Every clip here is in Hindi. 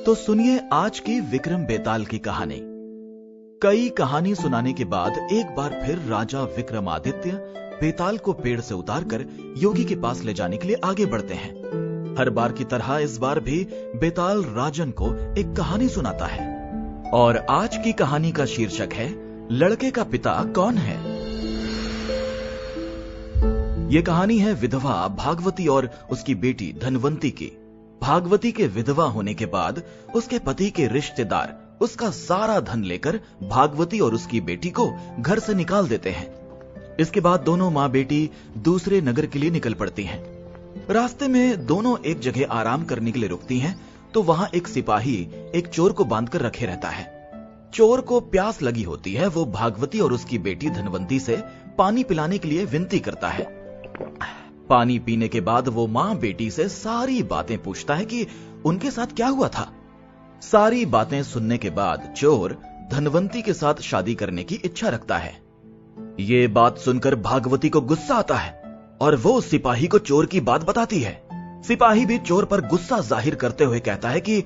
तो सुनिए आज की विक्रम बेताल की कहानी। कई कहानी सुनाने के बाद एक बार फिर राजा विक्रमादित्य बेताल को पेड़ से उतारकर योगी के पास ले जाने के लिए आगे बढ़ते हैं। हर बार की तरह इस बार भी बेताल राजन को एक कहानी सुनाता है और आज की कहानी का शीर्षक है लड़के का पिता कौन है। यह कहानी है विधवा भागवती और उसकी बेटी धनवंती की। भागवती के विधवा होने के बाद उसके पति के रिश्तेदार उसका सारा धन लेकर भागवती और उसकी बेटी को घर से निकाल देते हैं। इसके बाद दोनों माँ बेटी दूसरे नगर के लिए निकल पड़ती हैं। रास्ते में दोनों एक जगह आराम करने के लिए रुकती हैं तो वहां एक सिपाही एक चोर को बांधकर रखे रहता है। चोर को प्यास लगी होती है। वो भागवती और उसकी बेटी धनवंती से पानी पिलाने के लिए विनती करता है। पानी पीने के बाद वो माँ बेटी से सारी बातें पूछता है कि उनके साथ क्या हुआ था। सारी बातें सुनने के बाद चोर धनवंती के साथ शादी करने की इच्छा रखता है। ये बात सुनकर भागवती को गुस्सा आता है और वो सिपाही को चोर की बात बताती है। सिपाही भी चोर पर गुस्सा जाहिर करते हुए कहता है कि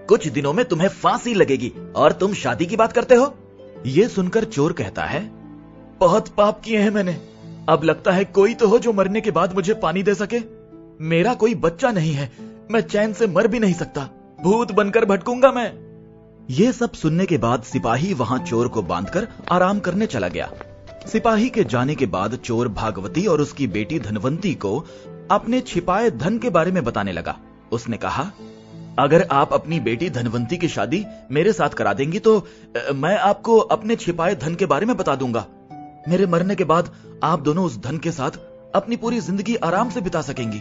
कुछ दिनों में तुम्हें फांसी लगेगी और तुम शादी की बात करते हो। ये सुनकर चोर कहता है, बहुत पाप किए हैं मैंने। अब लगता है कोई तो हो जो मरने के बाद मुझे पानी दे सके। मेरा कोई बच्चा नहीं है, मैं चैन से मर भी नहीं सकता, भूत बनकर भटकूंगा मैं। ये सब सुनने के बाद सिपाही वहां चोर को बांधकर आराम करने चला गया। सिपाही के जाने के बाद चोर भागवती और उसकी बेटी धनवंती को अपने छिपाए धन के बारे में बताने लगा। उसने कहा, अगर आप अपनी बेटी धनवंती की शादी मेरे साथ करा देंगी तो मैं आपको अपने छिपाए धन के बारे में बता दूंगा। मेरे मरने के बाद आप दोनों उस धन के साथ अपनी पूरी जिंदगी आराम से बिता सकेंगी।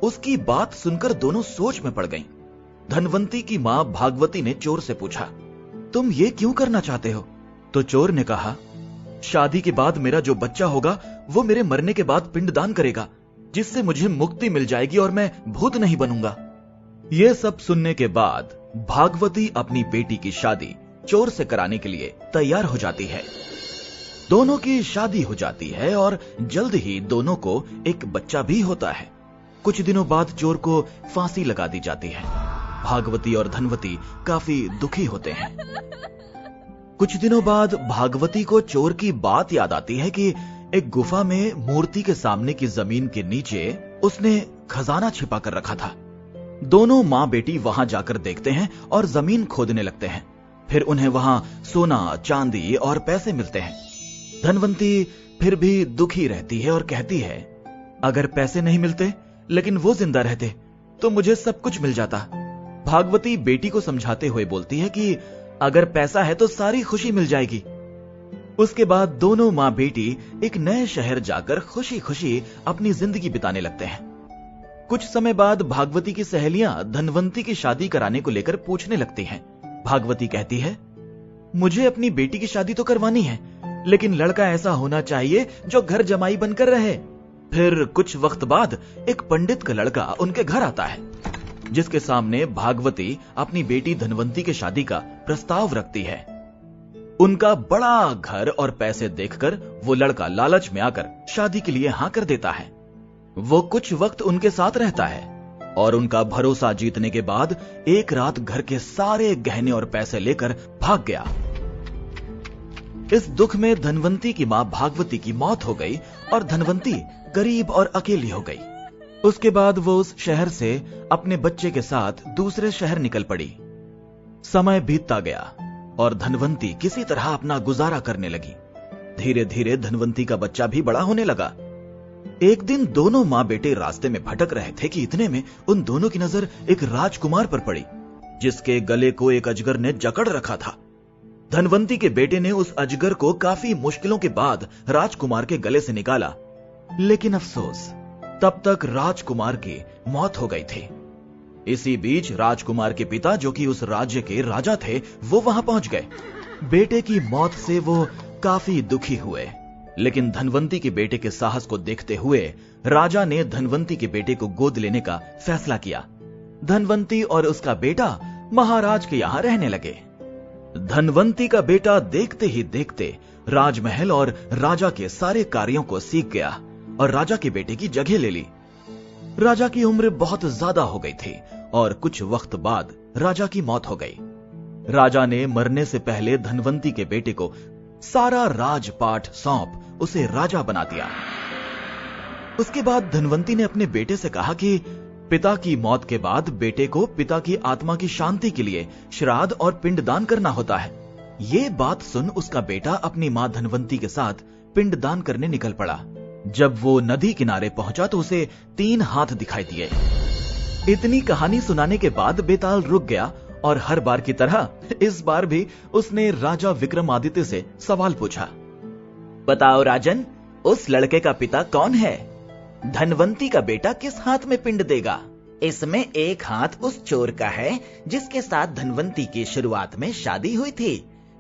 उसकी बात सुनकर दोनों सोच में पड़ गईं। धनवंती की मां भागवती ने चोर से पूछा, तुम ये क्यों करना चाहते हो? तो चोर ने कहा, शादी के बाद मेरा जो बच्चा होगा वो मेरे मरने के बाद पिंडदान करेगा, जिससे मुझे मुक्ति मिल जाएगी और मैं भूत नहीं बनूंगा। ये सब सुनने के बाद भागवती अपनी बेटी की शादी चोर से कराने के लिए तैयार हो जाती है। दोनों की शादी हो जाती है और जल्द ही दोनों को एक बच्चा भी होता है। कुछ दिनों बाद चोर को फांसी लगा दी जाती है। भागवती और धनवती काफी दुखी होते हैं। कुछ दिनों बाद भागवती को चोर की बात याद आती है कि एक गुफा में मूर्ति के सामने की जमीन के नीचे उसने खजाना छिपा कर रखा था। दोनों माँ बेटी वहां जाकर देखते हैं और जमीन खोदने लगते हैं। फिर उन्हें वहां सोना, चांदी और पैसे मिलते हैं। धनवंती फिर भी दुखी रहती है और कहती है, अगर पैसे नहीं मिलते लेकिन वो जिंदा रहते तो मुझे सब कुछ मिल जाता। भागवती बेटी को समझाते हुए बोलती है कि अगर पैसा है तो सारी खुशी मिल जाएगी। उसके बाद दोनों माँ बेटी एक नए शहर जाकर खुशी खुशी अपनी जिंदगी बिताने लगते हैं। कुछ समय बाद भागवती की सहेलियां धनवंती की शादी कराने को लेकर पूछने लगती हैं। भागवती कहती है, मुझे अपनी बेटी की शादी तो करवानी है, लेकिन लड़का ऐसा होना चाहिए जो घर जमाई बनकर रहे। फिर कुछ वक्त बाद एक पंडित का लड़का उनके घर आता है, जिसके सामने भागवती अपनी बेटी धनवंती की शादी का प्रस्ताव रखती है। उनका बड़ा घर और पैसे देखकर वो लड़का लालच में आकर शादी के लिए हाँ कर देता है। वो कुछ वक्त उनके साथ रहता है और उनका भरोसा जीतने के बाद एक रात घर के सारे गहने और पैसे लेकर भाग गया। इस दुख में धनवंती की मां भागवती की मौत हो गई और धनवंती गरीब और अकेली हो गई। उसके बाद वो उस शहर से अपने बच्चे के साथ दूसरे शहर निकल पड़ी। समय बीतता गया और धनवंती किसी तरह अपना गुजारा करने लगी। धीरे धीरे धनवंती का बच्चा भी बड़ा होने लगा। एक दिन दोनों माँ बेटे रास्ते में भटक रहे थे कि इतने में उन दोनों की नजर एक राजकुमार पर पड़ी, जिसके गले को एक अजगर ने जकड़ रखा था। धनवंती के बेटे ने उस अजगर को काफी मुश्किलों के बाद राजकुमार के गले से निकाला, लेकिन अफसोस तब तक राजकुमार की मौत हो गई थी। इसी बीच राजकुमार के पिता, जो कि उस राज्य के राजा थे, वो वहां पहुंच गए। बेटे की मौत से वो काफी दुखी हुए, लेकिन धनवंती के बेटे के साहस को देखते हुए राजा ने धनवंती के बेटे को गोद लेने का फैसला किया। धनवंती और उसका बेटा महाराज के यहां रहने लगे। धनवंती का बेटा देखते ही देखते राजमहल और राजा के सारे कार्यों को सीख गया और राजा के बेटे की जगह ले ली। राजा की उम्र बहुत ज्यादा हो गई थी और कुछ वक्त बाद राजा की मौत हो गई। राजा ने मरने से पहले धनवंती के बेटे को सारा राजपाट सौंप उसे राजा बना दिया। उसके बाद धनवंती ने अपने बेटे से कहा कि पिता की मौत के बाद बेटे को पिता की आत्मा की शांति के लिए श्राद्ध और पिंडदान करना होता है। ये बात सुन उसका बेटा अपनी मां धनवंती के साथ पिंडदान करने निकल पड़ा। जब वो नदी किनारे पहुंचा तो उसे 3 हाथ दिखाई दिए। इतनी कहानी सुनाने के बाद बेताल रुक गया और हर बार की तरह इस बार भी उसने राजा विक्रमादित्य से सवाल पूछा। बताओ राजन, उस लड़के का पिता कौन है? धनवंती का बेटा किस हाथ में पिंड देगा? इसमें एक हाथ उस चोर का है जिसके साथ धनवंती की शुरुआत में शादी हुई थी।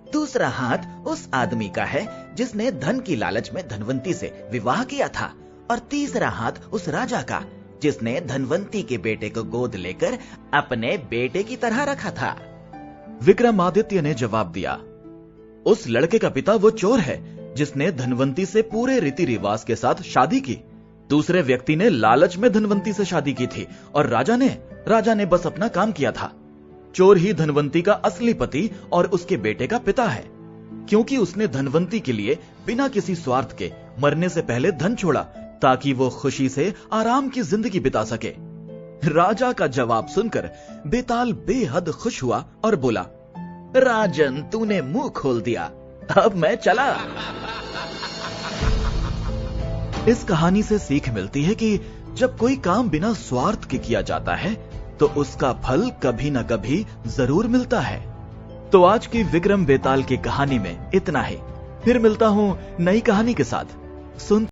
दूसरा हाथ उस आदमी का है जिसने धन की लालच में धनवंती से विवाह किया था। और तीसरा हाथ उस राजा का जिसने धनवंती के बेटे को गोद लेकर अपने बेटे की तरह रखा था। विक्रमादित्य ने जवाब दिया, उस लड़के का पिता वो चोर है जिसने धनवंती से पूरे रीति रिवाज के साथ शादी की। दूसरे व्यक्ति ने लालच में धनवंती से शादी की थी और राजा ने बस अपना काम किया था। चोर ही धनवंती का असली पति और उसके बेटे का पिता है, क्योंकि उसने धनवंती के लिए बिना किसी स्वार्थ के मरने से पहले धन छोड़ा ताकि वो खुशी से आराम की जिंदगी बिता सके। राजा का जवाब सुनकर बेताल बेहद खुश हुआ और बोला, राजन, तूने मुंह खोल दिया, अब मैं चला। इस कहानी से सीख मिलती है कि जब कोई काम बिना स्वार्थ के किया जाता है तो उसका फल कभी न कभी जरूर मिलता है। तो आज की विक्रम बेताल की कहानी में इतना ही। फिर मिलता हूं नई कहानी के साथ। सुन